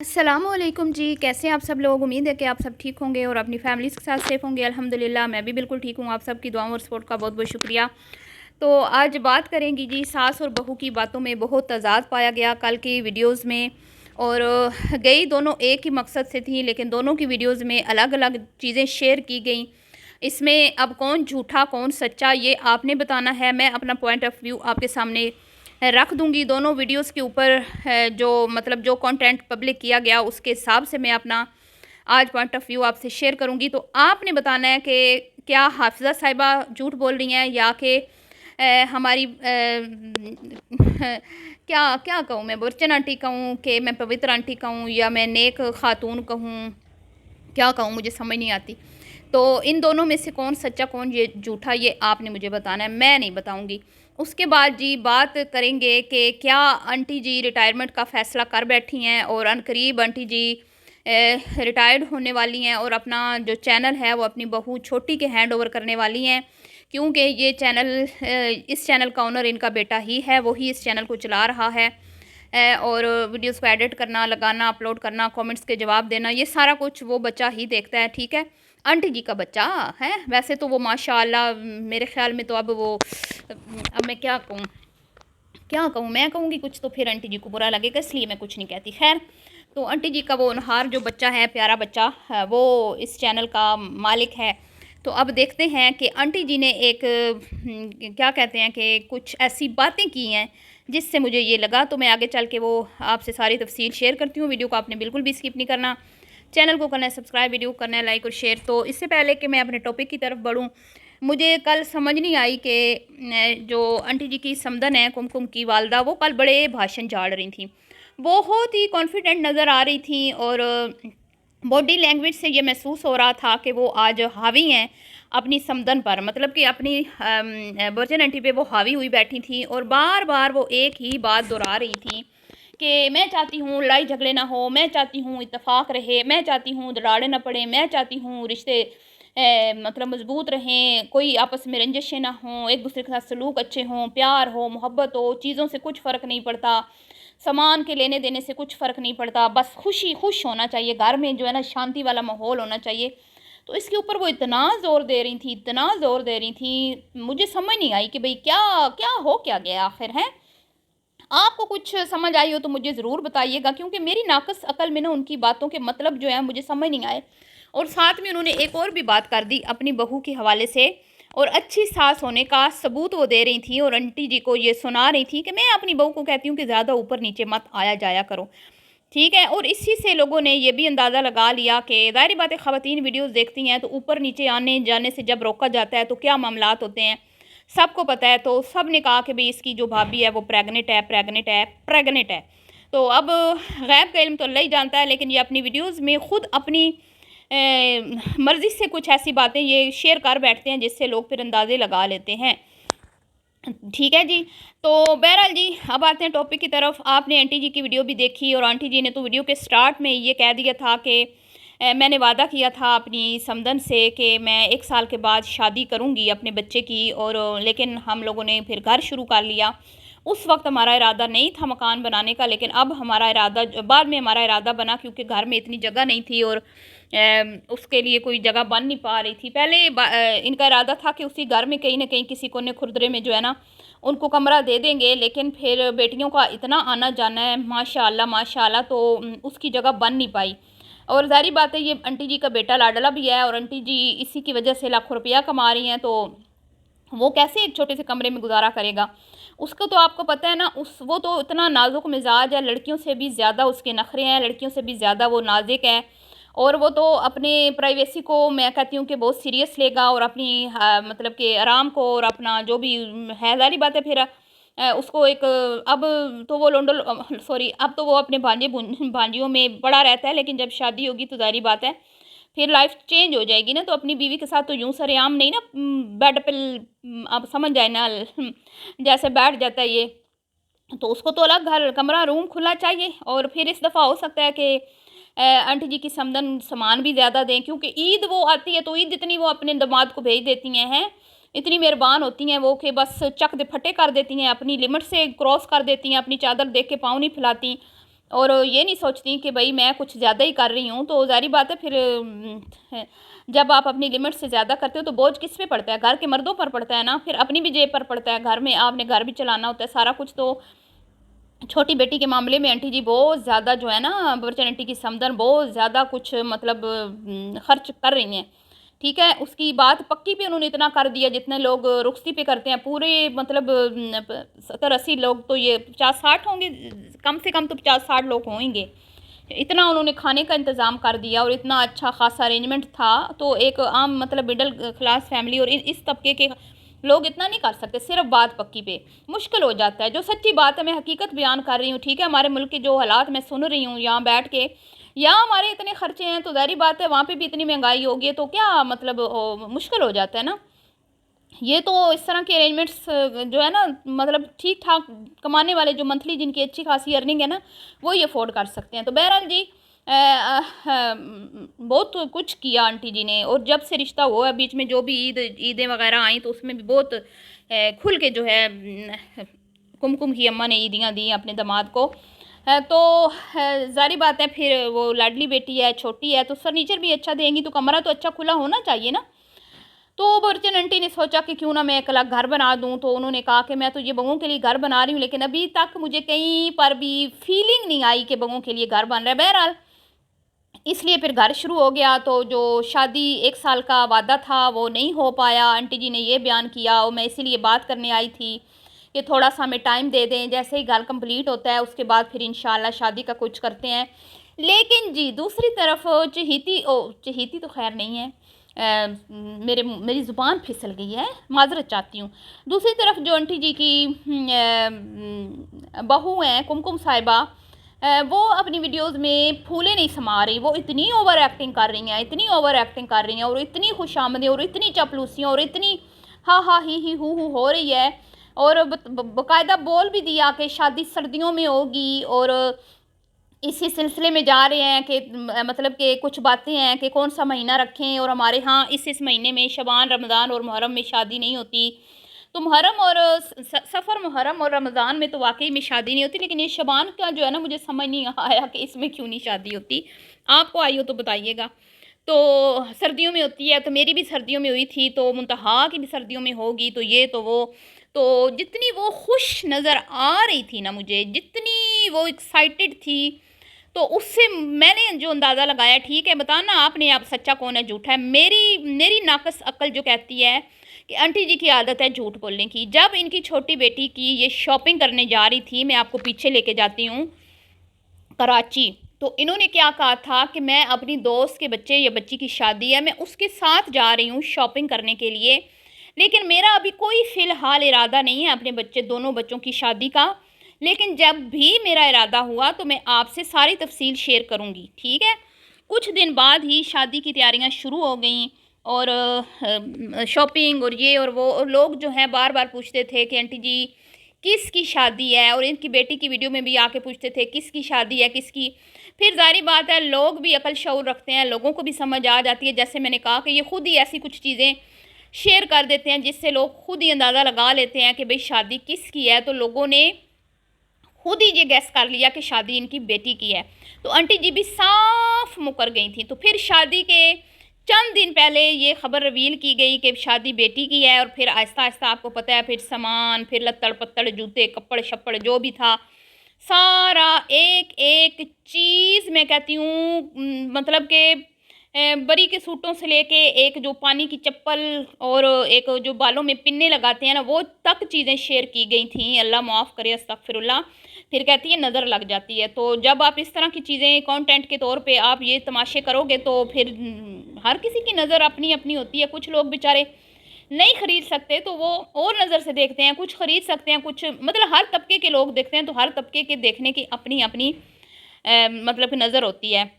अस्सलामुअलैकुम जी, कैसे हैं आप सब लोग। उम्मीद है कि आप सब ठीक होंगे और अपनी फैमिलीज़ के साथ सेफ़ होंगे। अल्हम्दुलिल्लाह मैं भी बिल्कुल ठीक हूँ। आप सब की दुआओं और सपोर्ट का बहुत बहुत शुक्रिया। तो आज बात करेंगी जी, सास और बहू की बातों में बहुत तज़ाद पाया गया कल की वीडियोज़ में। और गई दोनों एक ही मकसद से थी, लेकिन दोनों की वीडियोज़ में अलग अलग चीज़ें शेयर की गई। इसमें अब कौन झूठा कौन सच्चा ये आपने बताना है। मैं अपना पॉइंट ऑफ व्यू आपके सामने रख दूंगी दोनों वीडियोस के ऊपर। जो मतलब जो कंटेंट पब्लिक किया गया उसके हिसाब से मैं अपना आज पॉइंट ऑफ व्यू आपसे शेयर करूंगी। तो आपने बताना है कि क्या हाफिज़ा साहिबा झूठ बोल रही हैं या कि हमारी क्या क्या कहूँ, मैं बुरचन आंटी कहूँ कि मैं पवित्र आंटी कहूँ या मैं नेक खातून कहूँ, क्या कहूँ मुझे समझ नहीं आती। तो इन दोनों में से कौन सच्चा कौन ये झूठा ये आपने मुझे बताना है, मैं नहीं बताऊंगी। उसके बाद जी बात करेंगे कि क्या आंटी जी रिटायरमेंट का फ़ैसला कर बैठी हैं और अनकरीब आंटी जी रिटायर्ड होने वाली हैं और अपना जो चैनल है वो अपनी बहू छोटी के हैंड ओवर करने वाली हैं। क्योंकि ये चैनल इस चैनल का ओनर इनका बेटा ही है, वही इस चैनल को चला रहा है। और वीडियोस को एडिट करना, लगाना, अपलोड करना, कमेंट्स के जवाब देना, ये सारा कुछ वो बच्चा ही देखता है। ठीक है, आंटी जी का बच्चा है। वैसे तो वो माशाल्लाह मेरे ख्याल में तो अब मैं क्या कहूँ मैं कहूँगी कुछ तो फिर आंटी जी को बुरा लगेगा, इसलिए मैं कुछ नहीं कहती। खैर, तो आंटी जी का वो अनहार जो बच्चा है, प्यारा बच्चा वो इस चैनल का मालिक है। तो अब देखते हैं कि आंटी जी ने एक क्या कहते हैं कि कुछ ऐसी बातें की हैं जिससे मुझे ये लगा। तो मैं आगे चल के वो आपसे सारी तफसील शेयर करती हूँ। वीडियो को आपने बिल्कुल भी स्किप नहीं करना, चैनल को करना है सब्सक्राइब, वीडियो को करना है लाइक और शेयर। तो इससे पहले कि मैं अपने टॉपिक की तरफ बढ़ूँ, मुझे कल समझ नहीं आई कि जो आंटी जी की समदन है, कुमकुम की वालदा, वो कल बड़े भाषण झाड़ रही थी, बहुत ही कॉन्फिडेंट नज़र आ रही थी और बॉडी लैंग्वेज से ये महसूस हो रहा था कि वो आज हावी हैं अपनी समदन पर, मतलब कि अपनी बर्जन आंटी पे वो हावी हुई बैठी थी और बार बार वो एक ही बात दोहरा रही थी कि मैं चाहती हूँ लड़ाई झगड़े ना हो, मैं चाहती हूँ इत्तेफाक रहे, मैं चाहती हूँ दराड़े ना पड़े, मैं चाहती हूँ रिश्ते मतलब मजबूत रहें, कोई आपस में रंजिशें ना हों, एक दूसरे के साथ सलूक अच्छे हों, प्यार हो, मोहब्बत हो, चीज़ों से कुछ फ़र्क नहीं पड़ता, सामान के लेने देने से कुछ फ़र्क नहीं पड़ता, बस खुश होना चाहिए घर में, जो है ना शांति वाला माहौल होना चाहिए। तो इसके ऊपर वो इतना ज़ोर दे रही थी, इतना ज़ोर दे रही थी, मुझे समझ नहीं आई कि भाई क्या क्या हो क्या गया आखिर है। आपको कुछ समझ आई हो तो मुझे ज़रूर बताइएगा, क्योंकि मेरी नाक़िस अकल में ना उनकी बातों के मतलब जो है मुझे समझ नहीं आए। और साथ में उन्होंने एक और भी बात कर दी अपनी बहू के हवाले से, और अच्छी सास होने का सबूत वो दे रही थी और आंटी जी को ये सुना रही थी कि मैं अपनी बहू को कहती हूँ कि ज़्यादा ऊपर नीचे मत आया जाया करो। ठीक है, और इसी से लोगों ने ये भी अंदाज़ा लगा लिया कि ज़ाहिर बात है ख़वातीन वीडियोस देखती हैं तो ऊपर नीचे आने जाने से जब रोका जाता है तो क्या मामलात होते हैं सबको पता है। तो सब ने कहा कि भाई इसकी जो भाभी है वो प्रेग्नेंट है, प्रेग्नेंट है, प्रेग्नेंट है। तो अब गैब का इल्म तो अल्लाह ही जानता है, लेकिन ये अपनी वीडियोज़ में ख़ुद अपनी मर्ज़ी से कुछ ऐसी बातें ये शेयर कर बैठते हैं जिससे लोग फिर अंदाज़े लगा लेते हैं। ठीक है जी, तो बहरहाल जी अब आते हैं टॉपिक की तरफ। आपने आंटी जी की वीडियो भी देखी और आंटी जी ने तो वीडियो के स्टार्ट में ये कह दिया था कि मैंने वादा किया था अपनी समदन से कि मैं 1 साल के बाद शादी करूंगी अपने बच्चे की, और लेकिन हम लोगों ने फिर घर शुरू कर लिया। उस वक्त हमारा इरादा नहीं था मकान बनाने का, लेकिन अब हमारा इरादा बाद में हमारा इरादा बना, क्योंकि घर में इतनी जगह नहीं थी और उसके लिए कोई जगह बन नहीं पा रही थी। पहले इनका इरादा था कि उसी घर में कहीं ना कहीं किसी कोने खुरदरे में जो है ना उनको कमरा दे देंगे, लेकिन फिर बेटियों का इतना आना जाना है माशाल्लाह माशाल्लाह, तो उसकी जगह बन नहीं पाई। और ज़ाहिर बात है ये आंटी जी का बेटा लाडला भी है और आंटी जी इसी की वजह से लाखों रुपया कमा रही हैं, तो वो कैसे एक छोटे से कमरे में गुजारा करेगा। उसको तो आपको पता है ना, वो तो इतना नाजुक मिजाज है, लड़कियों से भी ज़्यादा उसके नखरे हैं, लड़कियों से भी ज़्यादा वो नाजुक है। और वो तो अपने प्राइवेसी को मैं कहती हूँ कि बहुत सीरियस लेगा और अपनी मतलब कि आराम को और अपना जो भी है, ज़ाहिर बात है फिर उसको एक अब तो वो लोंडो सॉरी अब तो वो अपने भांजियों में बड़ा रहता है, लेकिन जब शादी होगी तो ज़ाहिर बात है फिर लाइफ चेंज हो जाएगी ना। तो अपनी बीवी के साथ तो यूं सरेआम नहीं ना बेड पे आप समझ जाए ना जैसे बैठ जाता है ये, तो उसको तो अलग घर कमरा रूम खुला चाहिए। और फिर इस दफ़ा हो सकता है कि आंटी जी की समदन सामान भी ज़्यादा दें, क्योंकि ईद वो आती है तो ईद इतनी वो अपने दामाद को भेज देती हैं इतनी मेहरबान होती हैं वो कि बस चक दे फटे कर देती हैं, अपनी लिमिट से क्रॉस कर देती हैं, अपनी चादर देख के पाँव नहीं फैलाती। और ये नहीं सोचती कि भाई मैं कुछ ज़्यादा ही कर रही हूँ। तो ज़ाहिर बात है फिर जब आप अपनी लिमिट से ज़्यादा करते हो तो बोझ किस पे पड़ता है? घर के मर्दों पर पड़ता है ना, फिर अपनी भी जेब पर पड़ता है। घर में आपने घर भी चलाना होता है, सारा कुछ। तो छोटी बेटी के मामले में आंटी जी बहुत ज़्यादा जो है ना, बर्चन आंटी की समदन बहुत ज़्यादा कुछ मतलब खर्च कर रही हैं। ठीक है, उसकी बात पक्की पे उन्होंने इतना कर दिया जितने लोग रुखसती पे करते हैं। पूरे मतलब 70-80 लोग, तो ये 50-60 होंगे, कम से कम तो 50-60 लोग होंगे। इतना उन्होंने खाने का इंतज़ाम कर दिया और इतना अच्छा खासा अरेंजमेंट था। तो एक आम मतलब मिडल क्लास फैमिली और इस तबके के लोग इतना नहीं कर सकते। सिर्फ बात पक्की पे मुश्किल हो जाता है। जो सच्ची बात है, मैं हकीकत बयान कर रही हूँ। ठीक है, हमारे मुल्क के जो हालात मैं सुन रही हूँ यहाँ बैठ के, यहाँ हमारे इतने खर्चे हैं, तो ज़ाहिर बात है वहाँ पे भी इतनी महंगाई होगी, तो क्या मतलब मुश्किल हो जाता है ना। ये तो इस तरह के अरेंजमेंट्स जो है ना, मतलब ठीक ठाक कमाने वाले जो मंथली जिनकी अच्छी खासी अर्निंग है ना, वो ये अफोर्ड कर सकते हैं। तो बहरहाल जी बहुत कुछ किया आंटी जी ने। और जब से रिश्ता हुआ है, बीच में जो भी ईदें वगैरह आई, तो उसमें भी बहुत खुल के जो है कुमकुम की अम्मा ने ईदियाँ दी अपने दामाद को। तो ज़ाहिर बात है फिर वो लाडली बेटी है, छोटी है, तो फर्नीचर भी अच्छा देंगी, तो कमरा तो अच्छा खुला होना चाहिए ना। तो बर्चन आंटी ने सोचा कि क्यों ना मैं एक अलग घर बना दूं। तो उन्होंने कहा कि मैं तो ये बहूओं के लिए घर बना रही हूँ, लेकिन अभी तक मुझे कहीं पर भी फीलिंग नहीं आई कि बहूओं के लिए घर बन रहा है। बहरहाल इसलिए फिर घर शुरू हो गया। तो जो शादी 1 साल का वादा था वो नहीं हो पाया। आंटी जी ने ये बयान किया, और मैं इसीलिए बात करने आई थी कि थोड़ा सा हमें टाइम दे दें, जैसे ही घर कंप्लीट होता है उसके बाद फिर इंशाल्लाह शादी का कुछ करते हैं। लेकिन जी दूसरी तरफ चहीती तो खैर नहीं है, मेरी ज़ुबान फिसल गई है, माज़रत चाहती हूँ। दूसरी तरफ जो आंटी जी की बहू हैं कुमकुम साहिबा, वो अपनी वीडियोस में फूले नहीं समा रही। वो इतनी ओवर एक्टिंग कर रही हैं, इतनी ओवर एक्टिंग कर रही हैं, और इतनी खुशामदी और इतनी चपलूसियाँ और इतनी हा हा ही हु हो रही है। और बाकायदा बोल भी दिया कि शादी सर्दियों में होगी, और इसी सिलसिले में जा रहे हैं कि मतलब कि कुछ बातें हैं कि कौन सा महीना रखें, और हमारे यहाँ इस महीने में शबान, रमज़ान और मुहर्रम में शादी नहीं होती। तो मुहर्रम और सफ़र, मुहर्रम और रमज़ान में तो वाकई में शादी नहीं होती, लेकिन ये शबान का जो है ना, मुझे समझ नहीं आया कि इसमें क्यों नहीं शादी होती। आपको आई हो तो बताइएगा। तो सर्दियों में होती है, तो मेरी भी सर्दियों में हुई थी, तो मुंतहा की भी सर्दियों में होगी, तो ये तो वो। तो जितनी वो खुश नज़र आ रही थी ना मुझे, जितनी वो एक्साइटेड थी, तो उससे मैंने जो अंदाज़ा लगाया, ठीक है बताना आपने आप सच्चा कौन है झूठा है। मेरी मेरी नाकस अक्ल जो कहती है कि आंटी जी की आदत है झूठ बोलने की। जब इनकी छोटी बेटी की ये शॉपिंग करने जा रही थी, मैं आपको पीछे लेके जाती हूँ, कराची, तो इन्होंने क्या कहा था कि मैं अपनी दोस्त के बच्चे या बच्ची की शादी है, मैं उसके साथ जा रही हूँ शॉपिंग करने के लिए, लेकिन मेरा अभी कोई फ़िलहाल इरादा नहीं है अपने बच्चे, दोनों बच्चों की शादी का। लेकिन जब भी मेरा इरादा हुआ तो मैं आपसे सारी तफसील शेयर करूँगी, ठीक है। कुछ दिन बाद ही शादी की तैयारियां शुरू हो गई, और शॉपिंग और ये और वो, और लोग जो हैं बार बार पूछते थे कि आंटी जी किसकी शादी है, और इनकी बेटी की वीडियो में भी आके पूछते थे किसकी शादी है, किसकी। फिर जारी बात है, लोग भी अकल शऊर रखते हैं, लोगों को भी समझ आ जाती है। जैसे मैंने कहा कि ये खुद ही ऐसी कुछ चीज़ें शेयर कर देते हैं जिससे लोग खुद ही अंदाज़ा लगा लेते हैं कि भाई शादी किसकी है। तो लोगों ने खुद ही ये गैस कर लिया कि शादी इनकी बेटी की है। तो आंटी जी भी साफ मुकर गई थी। तो फिर शादी के चंद दिन पहले ये खबर रिवील की गई कि शादी बेटी की है, और फिर आहिस्ता आहिस्ता आपको पता है फिर सामान, फिर लत्तड़ पत्तड़, जूते, कपड़ शप्पड़ जो भी था, सारा एक एक चीज़ मैं कहती हूँ, मतलब कि बरी के सूटों से लेके एक जो पानी की चप्पल और एक जो बालों में पिन्ने लगाते हैं ना, वो तक चीज़ें शेयर की गई थी। अल्लाह माफ़ करे, अस्तगफिरुल्लाह। फिर कहती है नज़र लग जाती है। तो जब आप इस तरह की चीज़ें कंटेंट के तौर पे आप ये तमाशे करोगे, तो फिर हर किसी की नज़र अपनी अपनी होती है। कुछ लोग बेचारे नहीं खरीद सकते तो वो और नज़र से देखते हैं, कुछ खरीद सकते हैं, कुछ मतलब हर तबके के लोग देखते हैं। तो हर तबके के देखने की अपनी अपनी मतलब कि नज़र होती है।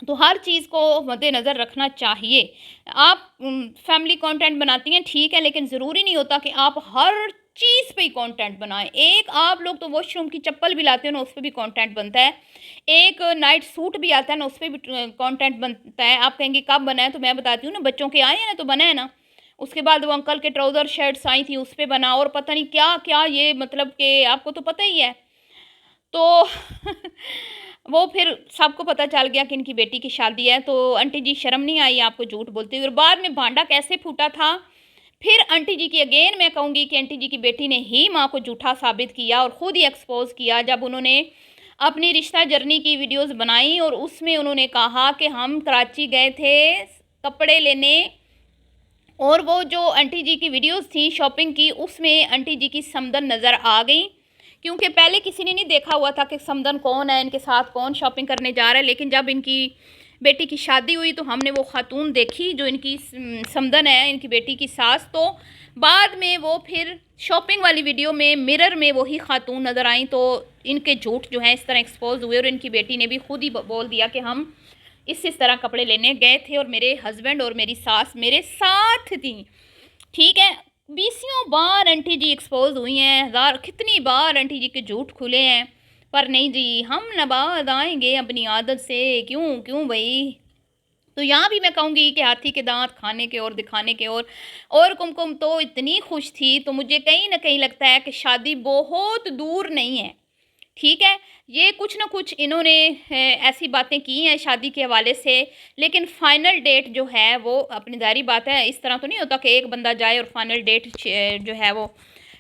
तो हर चीज़ को मद्देनज़र रखना चाहिए। आप फैमिली कंटेंट बनाती हैं ठीक है, लेकिन ज़रूरी नहीं होता कि आप हर चीज़ पे ही कंटेंट बनाएं। एक आप लोग तो वॉशरूम की चप्पल भी लाते हो ना, उस पे भी कंटेंट बनता है। एक नाइट सूट भी आता है ना, उस पे भी कंटेंट बनता है। आप कहेंगे कब बना है, तो मैं बताती हूँ ना, बच्चों के आए हैं ना तो बना है ना। उसके बाद वो अंकल के ट्राउज़र शर्ट्स आई थी, उस पे बना, और पता नहीं क्या क्या, ये मतलब कि आपको तो पता ही है। तो वो फिर सबको पता चल गया कि इनकी बेटी की शादी है। तो आंटी जी शर्म नहीं आई आपको झूठ बोलते हुए? और बाद में भांडा कैसे फूटा था, फिर आंटी जी की अगेन मैं कहूँगी कि आंटी जी की बेटी ने ही माँ को झूठा साबित किया और ख़ुद ही एक्सपोज किया, जब उन्होंने अपनी रिश्ता जर्नी की वीडियोस बनाई और उसमें उन्होंने कहा कि हम कराची गए थे कपड़े लेने, और वो जो आंटी जी की वीडियोस थी शॉपिंग की, उसमें आंटी जी की समदन नज़र आ गई, क्योंकि पहले किसी ने नहीं देखा हुआ था कि समदन कौन है, इनके साथ कौन शॉपिंग करने जा रहा है। लेकिन जब इनकी बेटी की शादी हुई तो हमने वो खातून देखी जो इनकी समदन है, इनकी बेटी की सास। तो बाद में वो फिर शॉपिंग वाली वीडियो में मिरर में वही खातून नज़र आई। तो इनके झूठ जो है इस तरह एक्सपोज हुए और इनकी बेटी ने भी खुद ही बोल दिया कि हम इस तरह कपड़े लेने गए थे और मेरे हस्बैंड और मेरी सास मेरे साथ थी। ठीक है, बीसियों बार आंटी जी एक्सपोज हुई हैं, हज़ार कितनी बार आंटी जी के झूठ खुले हैं, पर नहीं जी, हम नबाज आएंगे अपनी आदत से। क्यों क्यों भाई? तो यहाँ भी मैं कहूँगी कि हाथी के दांत खाने के और दिखाने के और कुमकुम तो इतनी खुश थी, तो मुझे कहीं ना कहीं लगता है कि शादी बहुत दूर नहीं है। ठीक है, ये कुछ ना कुछ इन्होंने ऐसी बातें की हैं शादी के हवाले से, लेकिन फ़ाइनल डेट जो है वो अपनी जारी बात है, इस तरह तो नहीं होता कि एक बंदा जाए और फाइनल डेट जो है वो।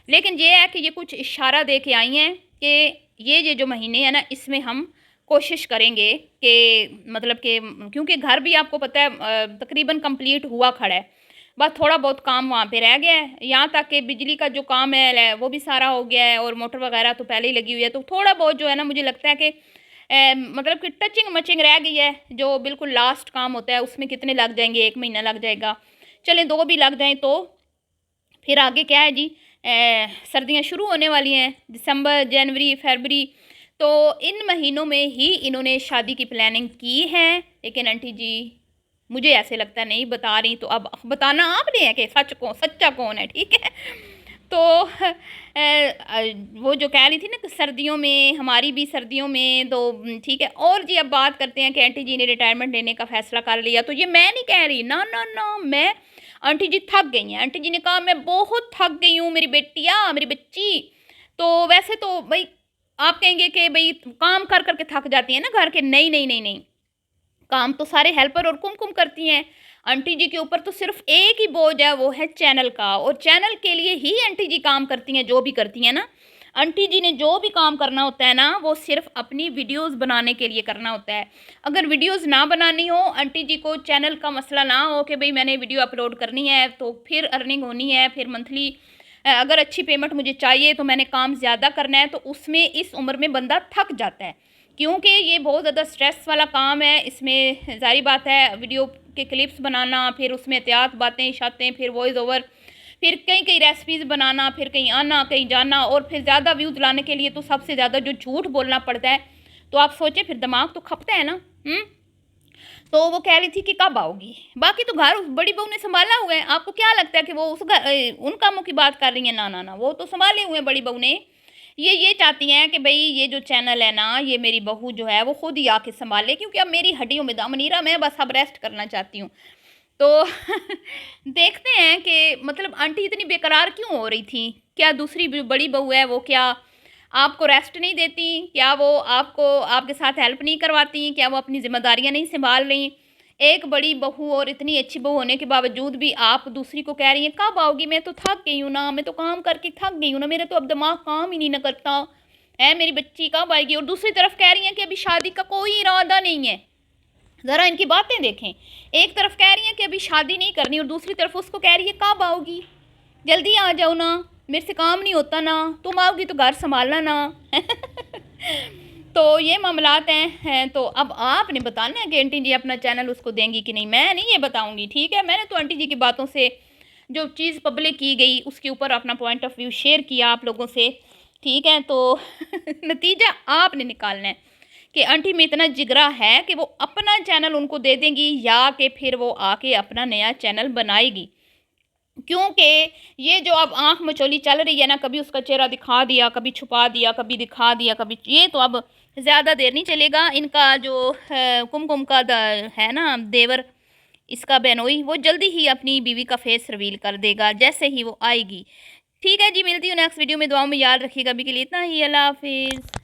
लेकिन ये है कि ये कुछ इशारा दे के आई हैं कि ये जो महीने हैं ना, इसमें हम कोशिश करेंगे कि मतलब कि, क्योंकि घर भी आपको पता है तकरीबन कंप्लीट हुआ खड़ा है, बस थोड़ा बहुत काम वहाँ पे रह गया है। यहाँ तक कि बिजली का जो काम है वो भी सारा हो गया है और मोटर वगैरह तो पहले ही लगी हुई है। तो थोड़ा बहुत जो है ना, मुझे लगता है कि मतलब कि टचिंग मचिंग रह गई है, जो बिल्कुल लास्ट काम होता है उसमें कितने लग जाएंगे, 1 महीना लग जाएगा, चलें 2 भी लग जाएँ। तो फिर आगे क्या है जी, सर्दियाँ शुरू होने वाली हैं, दिसंबर जनवरी फरवरी, तो इन महीनों में ही इन्होंने शादी की प्लानिंग की है। लेकिन आंटी जी मुझे ऐसे लगता है नहीं बता रही, तो अब बताना आपने है कि सच्चा कौन है। ठीक है, तो वो जो कह रही थी ना कि सर्दियों में, हमारी भी सर्दियों में, तो ठीक है। और जी अब बात करते हैं कि आंटी जी ने रिटायरमेंट लेने का फ़ैसला कर लिया। तो ये मैं नहीं कह रही, ना ना ना, मैं, आंटी जी थक गई हैं। आंटी जी ने कहा मैं बहुत थक गई हूँ मेरी बेटिया, मेरी बच्ची। तो वैसे तो भाई आप कहेंगे कि भाई काम कर करके थक जाती है ना घर के, नहीं नहीं नहीं नहीं, काम तो सारे हेल्पर और कुमकुम करती हैं। आंटी जी के ऊपर तो सिर्फ एक ही बोझ है, वो है चैनल का, और चैनल के लिए ही आंटी जी काम करती हैं। जो भी करती हैं ना, आंटी जी ने जो भी काम करना होता है ना, वो सिर्फ अपनी वीडियोस बनाने के लिए करना होता है। अगर वीडियोस ना बनानी हो, आंटी जी को चैनल का मसला ना हो कि भाई मैंने वीडियो अपलोड करनी है तो फिर अर्निंग होनी है, फिर मंथली अगर अच्छी पेमेंट मुझे चाहिए तो मैंने काम ज़्यादा करना है, तो उसमें इस उम्र में बंदा थक जाता है, क्योंकि ये बहुत ज़्यादा स्ट्रेस वाला काम है। इसमें जारी बात है वीडियो के क्लिप्स बनाना, फिर उसमें एहतियात बातें शातें, फिर वॉइस ओवर, फिर कई कई रेसिपीज़ बनाना, फिर कहीं आना कहीं जाना, और फिर ज़्यादा व्यूज़ लाने के लिए तो सबसे ज़्यादा जो झूठ बोलना पड़ता है। तो आप सोचें, फिर दिमाग तो खपता है ना। तो वो कह रही थी कि कब आओगी, बाकी तो घर बड़ी बहू ने संभाला हुआ है। आपको क्या लगता है कि वो उस उन कामों की बात कर रही है? ना ना ना, वो तो संभाले हुए हैं बड़ी बहू ने। ये चाहती हैं कि भाई ये जो चैनल है ना, ये मेरी बहू जो है वो खुद ही आके संभाले, क्योंकि अब मेरी हड्डियों में दम नहीं रहा, मैं बस अब रेस्ट करना चाहती हूँ। तो देखते हैं कि मतलब आंटी इतनी बेकरार क्यों हो रही थी? क्या दूसरी बड़ी बहू है वो क्या आपको रेस्ट नहीं देती? क्या वो आपको आपके साथ हेल्प नहीं करवाती? क्या वो अपनी जिम्मेदारियां नहीं संभाल रही? एक बड़ी बहू और इतनी अच्छी बहू होने के बावजूद भी आप दूसरी को कह रही हैं कब आओगी, मैं तो थक गई हूँ ना, मैं तो काम करके थक गई हूँ ना, मेरे तो अब दिमाग काम ही नहीं ना करता है, मेरी बच्ची कब आएगी? और दूसरी तरफ कह रही हैं कि अभी शादी का कोई इरादा नहीं है। ज़रा इनकी बातें देखें, एक तरफ कह रही हैं कि अभी शादी नहीं करनी और दूसरी तरफ उसको कह रही है कब आओगी, जल्दी आ जाओ ना, मेरे से काम नहीं होता ना, तुम आओगी तो घर संभालना ना। तो ये मामलात हैं। तो अब आपने बताना है कि आंटी जी अपना चैनल उसको देंगी कि नहीं, मैं नहीं ये बताऊंगी। ठीक है, मैंने तो आंटी जी की बातों से जो चीज़ पब्लिक की गई उसके ऊपर अपना पॉइंट ऑफ व्यू शेयर किया आप लोगों से। ठीक है, तो नतीजा आपने निकालना है कि आंटी में इतना जिगरा है कि वो अपना चैनल उनको दे देंगी या कि फिर वो आके अपना नया चैनल बनाएगी। क्योंकि ये जो अब आँख मचोली चल रही है ना, कभी उसका चेहरा दिखा दिया, कभी छुपा दिया, कभी दिखा दिया, कभी, ये तो अब ज़्यादा देर नहीं चलेगा। इनका जो कुमकुम का है ना देवर, इसका बेनोई, वो जल्दी ही अपनी बीवी का फेस रिवील कर देगा जैसे ही वो आएगी। ठीक है जी, मिलती हूँ नेक्स्ट वीडियो में, दुआओं में याद रखिएगा। अभी के लिए इतना ही, अल्लाह हाफिज़।